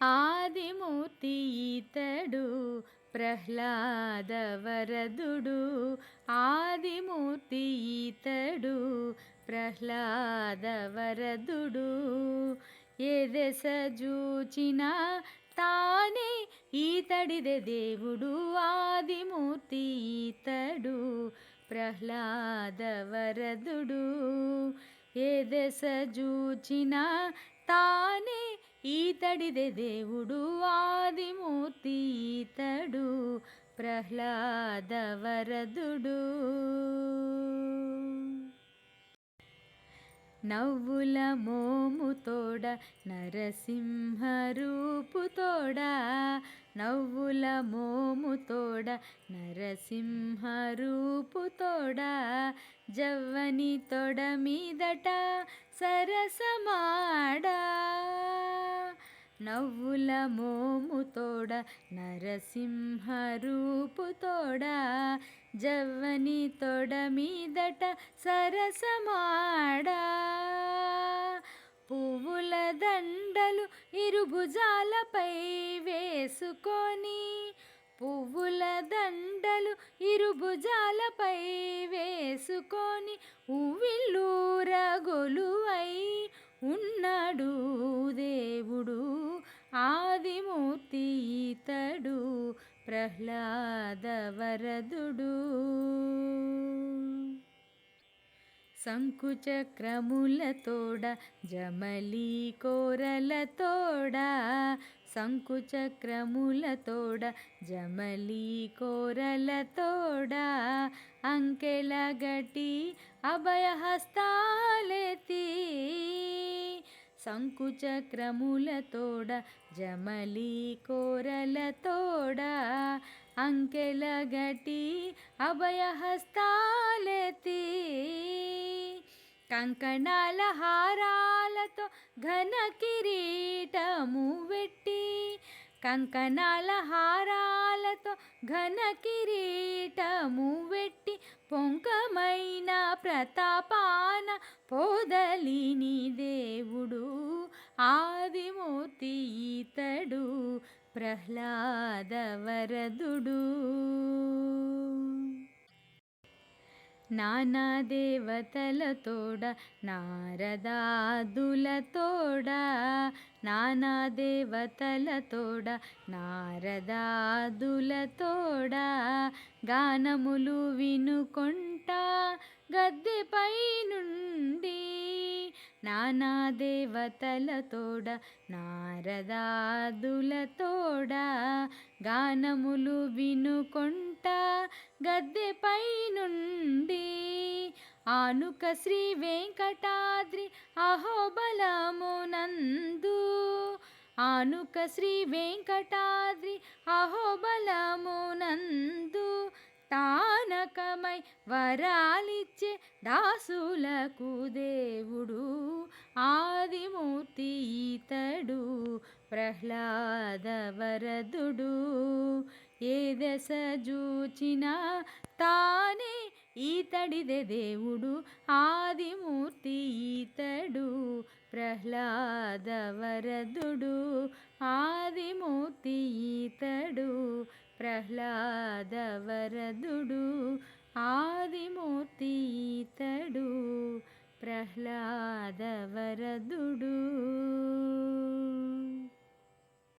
ఆదిమూర్తి ఈతడు ప్రహ్లాదవరదుడు. ఆదిమూర్తి ఈతడు ప్రహ్లాదవరదుడు. ఏ దశ జూచినా తానే ఈతడిదే దేవుడు. ఆదిమూర్తి ఈతడు ప్రహ్లాదవరదుడు. ఏ దశ జూచినా తానే ఈతడిదే దేవుడు. ఆదిమూర్తి ఈతడు ప్రహ్లాదవరదుడు. నవ్వుల మోముతోడ నరసింహరూపుతోడ. నవ్వుల మోముతోడ నరసింహరూపుతోడ. జవ్వని తొడ మీదట సరసమాడా. నవ్వుల మోముతోడ నరసింహరూపుతోడ. జవ్వని తొడ మీదట సరసమాడా. పువ్వుల దండలు ఇరుభుజాలపై వేసుకొని. పువ్వుల దండలు ఇరుభుజాలపై వేసుకొని ఉవ్విళ్ళూర గొలువై ఉన్నాడు దేవుడు. ఆదిమూర్తి ఈతడు ప్రహ్లాదవరదుడు. శంకుచక్రములతోడ జమలి కోరలతోడ. శంకుచక్రములతోడ జమలి కోరలతోడ. అంకెలగటి అభయహస్తాలెత్తి. శంకుచక్రములతోడ జమలి కోరలతోడ. అంకెలగటి అభయహస్తాలెత్తి. కంకణాల హారాలతో ఘన కిరీటము వెట్టి. కంకణాల హారాలతో ఘన కిరీటము వెట్టి. పొంకమైన ప్రతాపాన పోదలిని దేవుడు. ఆదిమూర్తి ఈతడు ప్రహ్లాదవరదుడు. నానా దేవతలతోడ నారదాదులతోడ. నానా దేవతలతోడ నారదాదులతోడ. గానములు వినుకొంటా గద్దెపై నుండి. నానా దేవతలతోడ నారదాదులతోడ. గానములు వినుకొంటా గద్దెపై నుండి. ఆనుక శ్రీ వెంకటాద్రి అహోబలమునందు. ఆనుక శ్రీ వెంకటాద్రి అహోబలమునందు. తానకమై వరాలిచ్చే దాసులకు దేవుడు. ఆదిమూర్తి ఈతడు ప్రహ్లాదవరదుడు. ఏ దశ జూచినా తానే ఈతడిదే దేవుడు. ఆదిమూర్తి ఈతడు ప్రహ్లాదవరదుడు. ఆదిమూర్తి ఈతడు ప్రహ్లాదవరదుడు. ఆదిమూర్తి ఈతడు ప్రహ్లాదవరదుడు.